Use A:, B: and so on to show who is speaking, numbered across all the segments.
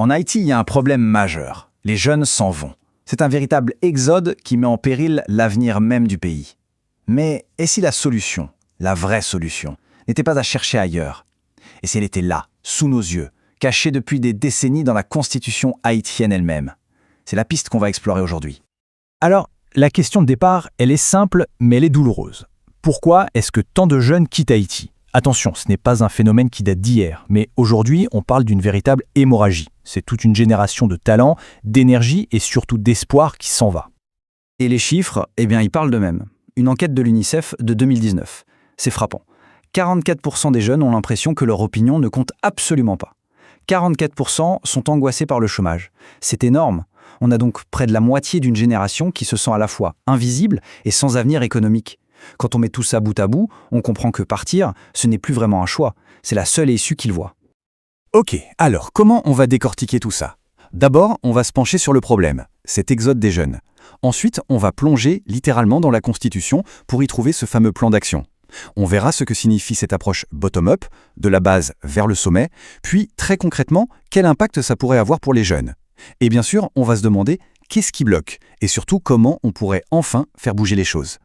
A: En Haïti, il y a un problème majeur. Les jeunes s'en vont. C'est un véritable exode qui met en péril l'avenir même du pays. Mais et si la solution, la vraie solution, n'était pas à chercher ailleurs? Et si elle était là, sous nos yeux, cachée depuis des décennies dans la constitution haïtienne elle-même? C'est la piste qu'on va explorer aujourd'hui.
B: Alors, la question de départ, elle est simple, mais elle est douloureuse. Pourquoi est-ce que tant de jeunes quittent Haïti? Attention, ce n'est pas un phénomène qui date d'hier, mais aujourd'hui, on parle d'une véritable hémorragie. C'est toute une génération de talent, d'énergie et surtout d'espoir qui s'en va.
C: Et les chiffres, ils parlent d'eux-mêmes. Une enquête de l'UNICEF de 2019. C'est frappant. 44% des jeunes ont l'impression que leur opinion ne compte absolument pas. 44% sont angoissés par le chômage. C'est énorme. On a donc près de la moitié d'une génération qui se sent à la fois invisible et sans avenir économique. Quand on met tout ça bout à bout, on comprend que partir, ce n'est plus vraiment un choix. C'est la seule issue qu'ils voient.
D: Ok, alors comment on va décortiquer tout ça? D'abord, on va se pencher sur le problème, cet exode des jeunes. Ensuite, on va plonger littéralement dans la Constitution pour y trouver ce fameux plan d'action. On verra ce que signifie cette approche bottom-up, de la base vers le sommet, puis très concrètement, quel impact ça pourrait avoir pour les jeunes. Et bien sûr, on va se demander qu'est-ce qui bloque, et surtout comment on pourrait enfin faire bouger les choses.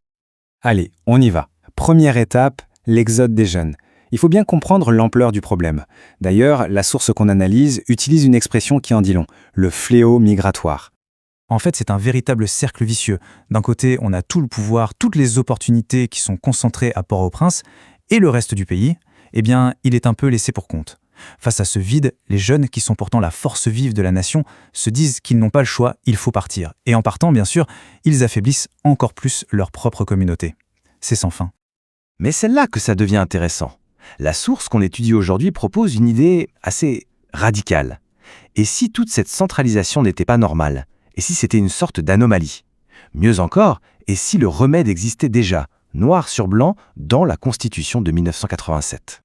E: Allez, on y va. Première étape, l'exode des jeunes. Il faut bien comprendre l'ampleur du problème. D'ailleurs, la source qu'on analyse utilise une expression qui en dit long, le fléau migratoire.
B: En fait, c'est un véritable cercle vicieux. D'un côté, on a tout le pouvoir, toutes les opportunités qui sont concentrées à Port-au-Prince, et le reste du pays, il est un peu laissé pour compte. Face à ce vide, les jeunes, qui sont pourtant la force vive de la nation, se disent qu'ils n'ont pas le choix, il faut partir. Et en partant, bien sûr, ils affaiblissent encore plus leur propre communauté. C'est sans fin.
F: Mais c'est là que ça devient intéressant. La source qu'on étudie aujourd'hui propose une idée assez radicale. Et si toute cette centralisation n'était pas normale? Et si c'était une sorte d'anomalie? Mieux encore, et si le remède existait déjà, noir sur blanc, dans la Constitution de 1987?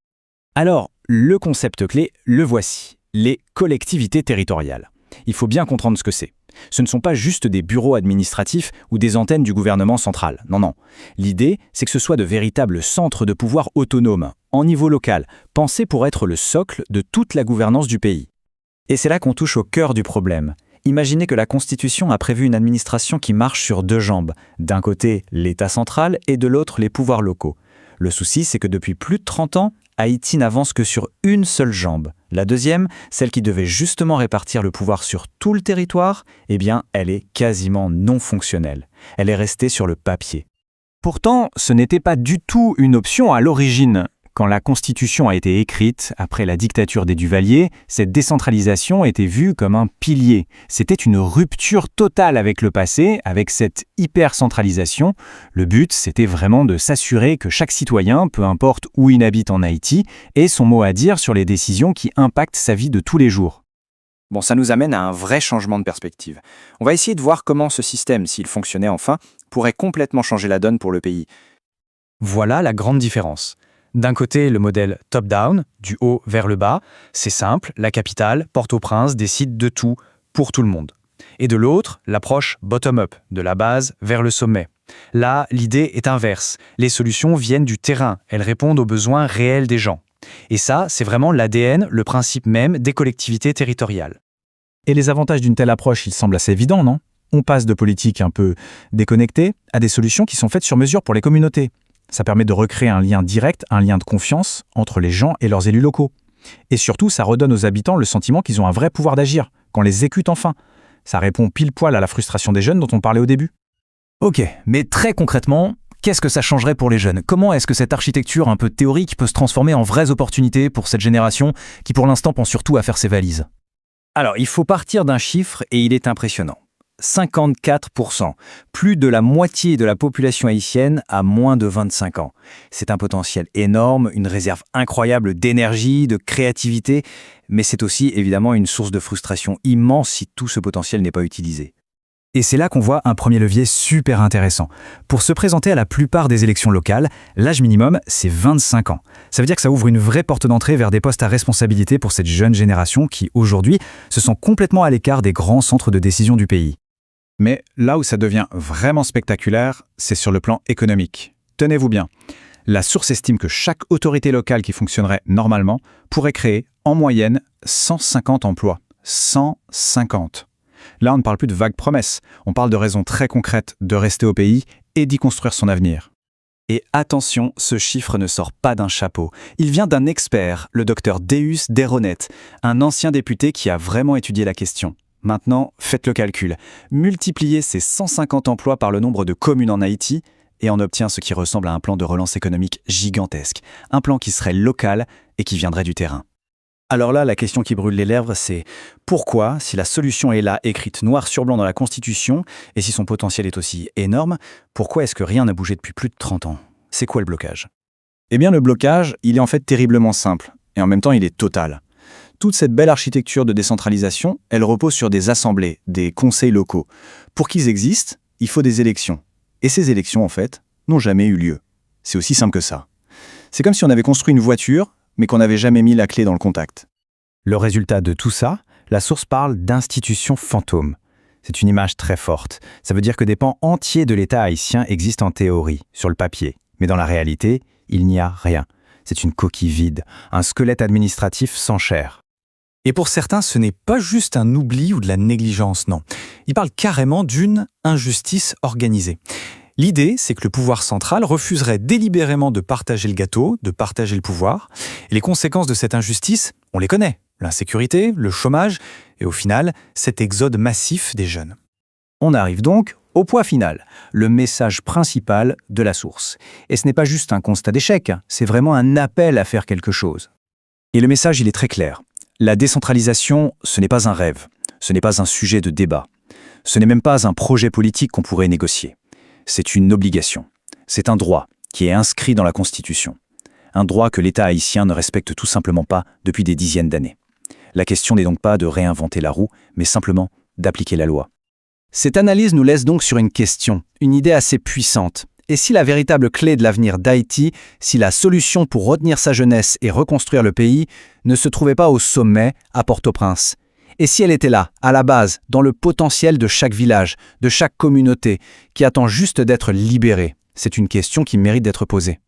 B: Alors, le concept clé, le voici, les collectivités territoriales. Il faut bien comprendre ce que c'est. Ce ne sont pas juste des bureaux administratifs ou des antennes du gouvernement central. Non. L'idée, c'est que ce soit de véritables centres de pouvoir autonomes, en niveau local, pensés pour être le socle de toute la gouvernance du pays. Et c'est là qu'on touche au cœur du problème. Imaginez que la Constitution a prévu une administration qui marche sur deux jambes. D'un côté, l'État central et de l'autre, les pouvoirs locaux. Le souci, c'est que depuis plus de 30 ans, Haïti n'avance que sur une seule jambe. La deuxième, celle qui devait justement répartir le pouvoir sur tout le territoire, elle est quasiment non fonctionnelle. Elle est restée sur le papier.
E: Pourtant, ce n'était pas du tout une option à l'origine. Quand la Constitution a été écrite, après la dictature des Duvalier, cette décentralisation était vue comme un pilier. C'était une rupture totale avec le passé, avec cette hyper-centralisation. Le but, c'était vraiment de s'assurer que chaque citoyen, peu importe où il habite en Haïti, ait son mot à dire sur les décisions qui impactent sa vie de tous les jours.
C: Bon, ça nous amène à un vrai changement de perspective. On va essayer de voir comment ce système, s'il fonctionnait enfin, pourrait complètement changer la donne pour le pays.
B: Voilà la grande différence. D'un côté, le modèle top-down, du haut vers le bas, c'est simple, la capitale, Port-au-Prince, décide de tout, pour tout le monde. Et de l'autre, l'approche bottom-up, de la base vers le sommet. Là, l'idée est inverse. Les solutions viennent du terrain, elles répondent aux besoins réels des gens. Et ça, c'est vraiment l'ADN, le principe même des collectivités territoriales. Et les avantages d'une telle approche, ils semblent assez évidents, non? On passe de politiques un peu déconnectées à des solutions qui sont faites sur mesure pour les communautés. Ça permet de recréer un lien direct, un lien de confiance entre les gens et leurs élus locaux. Et surtout, ça redonne aux habitants le sentiment qu'ils ont un vrai pouvoir d'agir, qu'on les écoute enfin. Ça répond pile poil à la frustration des jeunes dont on parlait au début.
A: Ok, mais très concrètement, qu'est-ce que ça changerait pour les jeunes? Comment est-ce que cette architecture un peu théorique peut se transformer en vraies opportunités pour cette génération qui pour l'instant pense surtout à faire ses valises?
C: Alors, il faut partir d'un chiffre et il est impressionnant. 54%. Plus de la moitié de la population haïtienne a moins de 25 ans. C'est un potentiel énorme, une réserve incroyable d'énergie, de créativité, mais c'est aussi évidemment une source de frustration immense si tout ce potentiel n'est pas utilisé.
B: Et c'est là qu'on voit un premier levier super intéressant. Pour se présenter à la plupart des élections locales, l'âge minimum, c'est 25 ans. Ça veut dire que ça ouvre une vraie porte d'entrée vers des postes à responsabilité pour cette jeune génération qui, aujourd'hui, se sent complètement à l'écart des grands centres de décision du pays.
D: Mais là où ça devient vraiment spectaculaire, c'est sur le plan économique. Tenez-vous bien, la source estime que chaque autorité locale qui fonctionnerait normalement pourrait créer, en moyenne, 150 emplois.
C: 150. Là, on ne parle plus de vagues promesses, on parle de raisons très concrètes de rester au pays et d'y construire son avenir. Et attention, ce chiffre ne sort pas d'un chapeau. Il vient d'un expert, le docteur Deus Deronet, un ancien député qui a vraiment étudié la question. Maintenant, faites le calcul. Multipliez ces 150 emplois par le nombre de communes en Haïti et on obtient ce qui ressemble à un plan de relance économique gigantesque. Un plan qui serait local et qui viendrait du terrain. Alors là, la question qui brûle les lèvres, c'est pourquoi, si la solution est là, écrite noir sur blanc dans la Constitution, et si son potentiel est aussi énorme, pourquoi est-ce que rien n'a bougé depuis plus de 30 ans? C'est quoi le blocage? Eh bien, le blocage, il est en fait terriblement simple, et en même temps, il est total. Toute cette belle architecture de décentralisation, elle repose sur des assemblées, des conseils locaux. Pour qu'ils existent, il faut des élections. Et ces élections, en fait, n'ont jamais eu lieu. C'est aussi simple que ça. C'est comme si on avait construit une voiture, mais qu'on n'avait jamais mis la clé dans le contact.
E: Le résultat de tout ça, la source parle d'institutions fantômes. C'est une image très forte. Ça veut dire que des pans entiers de l'État haïtien existent en théorie, sur le papier. Mais dans la réalité, il n'y a rien. C'est une coquille vide, un squelette administratif sans chair.
C: Et pour certains, ce n'est pas juste un oubli ou de la négligence, non. Ils parlent carrément d'une injustice organisée. L'idée, c'est que le pouvoir central refuserait délibérément de partager le gâteau, de partager le pouvoir. Et les conséquences de cette injustice, on les connaît. L'insécurité, le chômage, et au final, cet exode massif des jeunes. On arrive donc au point final, le message principal de la source. Et ce n'est pas juste un constat d'échec, c'est vraiment un appel à faire quelque chose. Et le message, il est très clair. La décentralisation, ce n'est pas un rêve, ce n'est pas un sujet de débat, ce n'est même pas un projet politique qu'on pourrait négocier. C'est une obligation. C'est un droit qui est inscrit dans la Constitution. Un droit que l'État haïtien ne respecte tout simplement pas depuis des dizaines d'années. La question n'est donc pas de réinventer la roue, mais simplement d'appliquer la loi. Cette analyse nous laisse donc sur une question, une idée assez puissante. Et si la véritable clé de l'avenir d'Haïti, si la solution pour retenir sa jeunesse et reconstruire le pays, ne se trouvait pas au sommet, à Port-au-Prince? Et si elle était là, à la base, dans le potentiel de chaque village, de chaque communauté, qui attend juste d'être libérée? C'est une question qui mérite d'être posée.